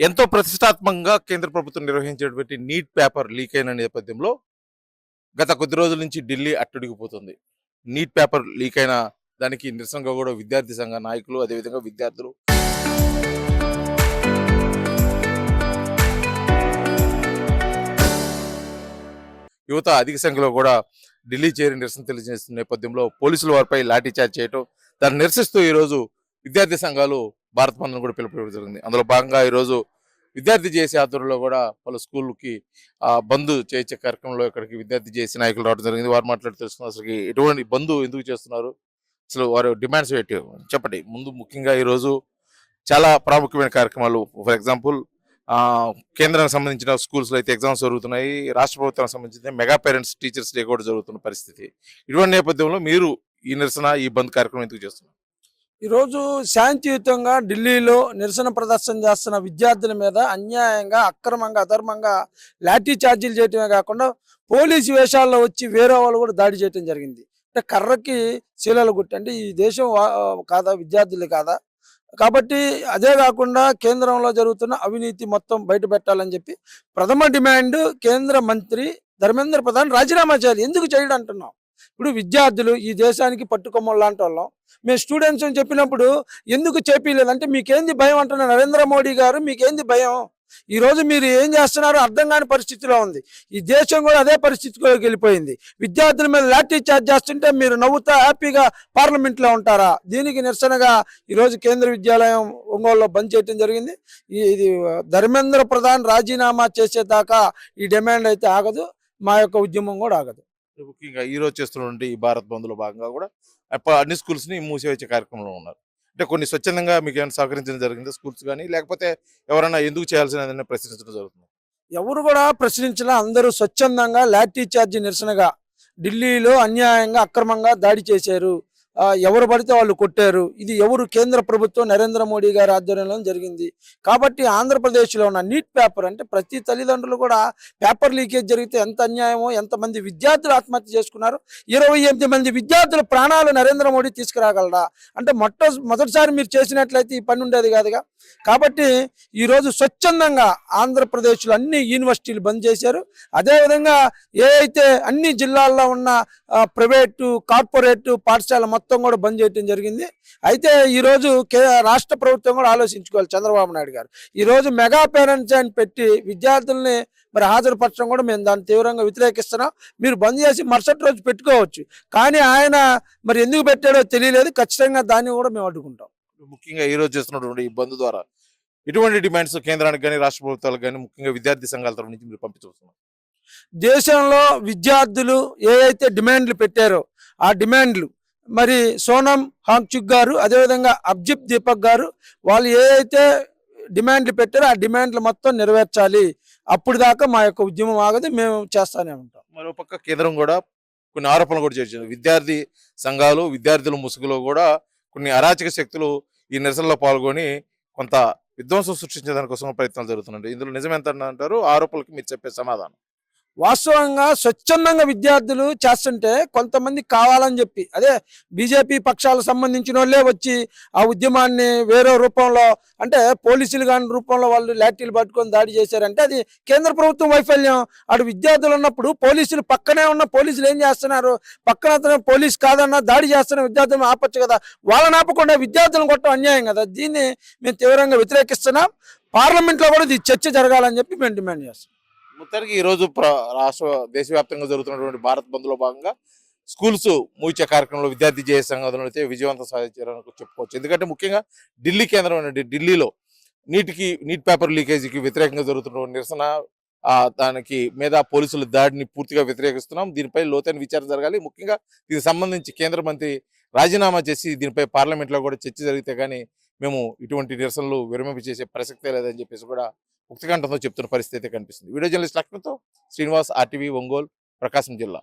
ఎంతో ప్రతిష్టాత్మకంగా కేంద్ర ప్రభుత్వం నిర్వహించేటువంటి నీట్ పేపర్ లీక్ అయిన నేపథ్యంలో గత కొద్ది రోజుల నుంచి ఢిల్లీ అట్టుడికిపోతుంది. నీట్ పేపర్ లీక్ అయిన దానికి నిరసనగా కూడా విద్యార్థి సంఘ నాయకులు, అదేవిధంగా విద్యార్థులు యువత అధిక సంఖ్యలో కూడా ఢిల్లీ చేరి నిరసన తెలియజేస్తున్న నేపథ్యంలో పోలీసులు వారిపై లాఠీ చార్జ్ చేయడం, దాన్ని నిరసిస్తూ ఈరోజు విద్యార్థి సంఘాలు భారత్ బంద్ను కూడా పిలుపుకోవడం జరిగింది. అందులో భాగంగా ఈరోజు విద్యార్థి జేసీ ఆధ్వర్యంలో కూడా పలు స్కూళ్ళకి బంద్ చేయించే కార్యక్రమంలో ఇక్కడికి విద్యార్థి జేసీ నాయకులు రావడం జరిగింది. వారు మాట్లాడి తెలుసుకున్నారు అసలు ఎటువంటి బంద్ ఎందుకు చేస్తున్నారు, అసలు వారు డిమాండ్స్ ఏంటి చెప్పండి. ముందు ముఖ్యంగా ఈరోజు చాలా ప్రాముఖ్యమైన కార్యక్రమాలు, ఫర్ ఎగ్జాంపుల్ కేంద్రానికి సంబంధించిన స్కూల్స్లో అయితే ఎగ్జామ్స్ జరుగుతున్నాయి. రాష్ట్ర ప్రభుత్వానికి సంబంధించిన మెగా పేరెంట్స్ టీచర్స్ డే కూడా జరుగుతున్న పరిస్థితి. ఇటువంటి నేపథ్యంలో మీరు ఈ నిరసన, ఈ బంద్ కార్యక్రమం ఎందుకు చేస్తున్నారు? ఈరోజు శాంతియుతంగా ఢిల్లీలో నిరసన ప్రదర్శన చేస్తున్న విద్యార్థుల మీద అన్యాయంగా, అక్రమంగా, అధర్మంగా లాఠీ చార్జీలు చేయటమే కాకుండా పోలీసు వేషాల్లో వచ్చి వేరే వాళ్ళు కూడా దాడి చేయటం జరిగింది. అంటే కర్రకి శీలలు గుట్టి, అంటే ఈ దేశం కాదా, విద్యార్థులు కాదా? కాబట్టి అదే కాకుండా కేంద్రంలో జరుగుతున్న అవినీతి మొత్తం బయట పెట్టాలని చెప్పి ప్రథమ డిమాండ్ కేంద్ర మంత్రి ధర్మేంద్ర ప్రధాన్ రాజీనామా చేయాలి. ఎందుకు చేయడం అంటున్నాం? ఇప్పుడు విద్యార్థులు ఈ దేశానికి పట్టుకొమ్మలు లాంటి వాళ్ళం. మేము స్టూడెంట్స్ అని చెప్పినప్పుడు ఎందుకు చేపీలేదంటే మీకేంది భయం అంటున్న నరేంద్ర మోడీ గారు, మీకేంది భయం? ఈ రోజు మీరు ఏం చేస్తున్నారో అర్థం కాని పరిస్థితిలో ఉంది. ఈ దేశం కూడా అదే పరిస్థితిలోకి వెళ్ళిపోయింది. విద్యార్థుల మీద లాఠీ చార్జ్ చేస్తుంటే మీరు నవ్వుతా హ్యాపీగా పార్లమెంట్లో ఉంటారా? దీనికి నిరసనగా ఈరోజు కేంద్ర విద్యాలయం ఒంగోలులో బంద్ చేయడం జరిగింది. ఇది ధర్మేంద్ర ప్రధాన్ రాజీనామా చేసేదాకా ఈ డిమాండ్ అయితే ఆగదు, మా యొక్క ఉద్యమం కూడా ఆగదు. ముఖ్యంగా ఈ రోజు చేస్తున్నటువంటి ఈ భారత్ బంద్లో భాగంగా కూడా అన్ని స్కూల్స్ని మూసివేసే కార్యక్రమంలో ఉన్నారు. అంటే కొన్ని స్వచ్ఛందంగా మీకు ఏమైనా సహకరించడం జరిగింది స్కూల్స్ కానీ, లేకపోతే ఎవరైనా ఎందుకు చేయాల్సిన ప్రశ్నించడం జరుగుతుంది? ఎవరు కూడా ప్రశ్నించినా అందరూ స్వచ్ఛందంగా లాఠీ చార్జీ నిరసనగా ఢిల్లీలో అన్యాయంగా, అక్రమంగా దాడి చేశారు. ఎవరు పడితే వాళ్ళు కొట్టారు. ఇది ఎవరు? కేంద్ర ప్రభుత్వం నరేంద్ర మోడీ గారి ఆధ్వర్యంలో జరిగింది. కాబట్టి ఆంధ్రప్రదేశ్లో ఉన్న నీట్ పేపర్, అంటే ప్రతి తల్లిదండ్రులు కూడా పేపర్ లీకేజ్ జరిగితే ఎంత అన్యాయమో, ఎంతమంది విద్యార్థులు ఆత్మహత్య చేసుకున్నారు. 28 మంది విద్యార్థుల ప్రాణాలు నరేంద్ర మోడీ తీసుకురాగలరా? అంటే మొదటిసారి మీరు చేసినట్లయితే ఈ పని ఉండేది కాదుగా. కాబట్టి ఈరోజు స్వచ్ఛందంగా ఆంధ్రప్రదేశ్లో అన్ని యూనివర్సిటీలు బంద్ చేశారు. అదేవిధంగా ఏ అయితే అన్ని జిల్లాల్లో ఉన్న ప్రైవేటు, కార్పొరేట్ పాఠశాల మొత్తం కూడా బంద్ చేయడం జరిగింది. అయితే ఈరోజు రాష్ట్ర ప్రభుత్వం కూడా ఆలోచించుకోవాలి. చంద్రబాబు నాయుడు గారు ఈరోజు మెగా పేరెంట్స్ అని పెట్టి విద్యార్థుల్ని మరి హాజరుపరచడం కూడా మేము దాన్ని తీవ్రంగా వ్యతిరేకిస్తున్నాం. మీరు బంద్ చేసి మరుసటి రోజు పెట్టుకోవచ్చు, కానీ ఆయన మరి ఎందుకు పెట్టాడో తెలియలేదు. ఖచ్చితంగా దాన్ని కూడా మేము అడ్డుకుంటాం. ముఖ్యంగా ఈ రోజు చేస్తున్నటువంటి ఈ బంద్ ద్వారా ఎటువంటి డిమాండ్స్ కేంద్రానికి కానీ, రాష్ట్ర ప్రభుత్వాలకు కానీ, ముఖ్యంగా విద్యార్థి సంఘాల తరఫు నుంచి మీరు పంపించవస్తున్నారు? దేశంలో విద్యార్థులు ఏవైతే డిమాండ్లు పెట్టారో ఆ డిమాండ్లు మరి సోనం వాంగ్చుక్ గారు, అదేవిధంగా అబ్జిత్ దీపక్ గారు, వాళ్ళు ఏవైతే డిమాండ్లు పెట్టారో ఆ డిమాండ్లు మొత్తం నెరవేర్చాలి. అప్పుడు దాకా మా యొక్క ఉద్యమం ఆగదు, మేము చేస్తానే ఉంటాం. మరోపక్క కేంద్రం కూడా కొన్ని ఆరోపణలు కూడా చేసింది. విద్యార్థి సంఘాలు, విద్యార్థుల ముసుగులో కూడా కొన్ని అరాచక శక్తులు ఈ నిరసనలో పాల్గొని కొంత విధ్వంసం సృష్టించడానికి కోసం ప్రయత్నాలు జరుగుతున్నాయి. ఇందులో నిజమెంత అంటారు? ఆరోపణలకు మీరు చెప్పే సమాధానం? వాస్తవంగా స్వచ్ఛందంగా విద్యార్థులు చేస్తుంటే కొంతమంది కావాలని చెప్పి, అదే బీజేపీ పక్షాలకు సంబంధించిన వాళ్ళే వచ్చి ఆ ఉద్యమాన్ని వేరే రూపంలో, అంటే పోలీసులు కాని రూపంలో వాళ్ళు లాఠీలు పట్టుకొని దాడి చేశారంటే అది కేంద్ర ప్రభుత్వం వైఫల్యం. అటు విద్యార్థులు ఉన్నప్పుడు పోలీసులు పక్కనే ఉన్న పోలీసులు ఏం చేస్తున్నారు? పక్కన పోలీసు కాదన్నా దాడి చేస్తున్న విద్యార్థులను ఆపచ్చు కదా. వాళ్ళని ఆపకుండా విద్యార్థులను కొట్టడం అన్యాయం కదా. దీన్ని మేము తీవ్రంగా వ్యతిరేకిస్తున్నాం. పార్లమెంట్లో కూడా ఇది చర్చ జరగాలని చెప్పి మేము డిమాండ్ చేస్తాం. మొత్తానికి ఈరోజు దేశవ్యాప్తంగా జరుగుతున్నటువంటి భారత్ బంద్లో భాగంగా స్కూల్స్ మూయించే కార్యక్రమంలో విద్యార్థి జేఏసీ సంఘాలు అయితే విజయవంతం సాధించారని చెప్పుకోవచ్చు. ఎందుకంటే ముఖ్యంగా ఢిల్లీ కేంద్రం ఢిల్లీలో నీట్ పేపర్ లీకేజీకి వ్యతిరేకంగా జరుగుతున్న నిరసన, దానికి మీద పోలీసుల దాడిని పూర్తిగా వ్యతిరేకిస్తున్నాం. దీనిపై లోతైన విచారణ జరగాలి. ముఖ్యంగా దీనికి సంబంధించి కేంద్ర మంత్రి రాజీనామా చేసి దీనిపై పార్లమెంట్లో కూడా చర్చ జరిగితే కానీ మేము ఇటువంటి నిరసనలు విరమింప చేసే ప్రసక్తే లేదని చెప్పేసి కూడా ముక్తికంఠంతో చెప్తున్న పరిస్థితి అయితే కనిపిస్తుంది. వీడియో జర్నలిస్ట్ లక్ష్మణ్తో శ్రీనివాస్, RTV ఒంగోలు, ప్రకాశం జిల్లా.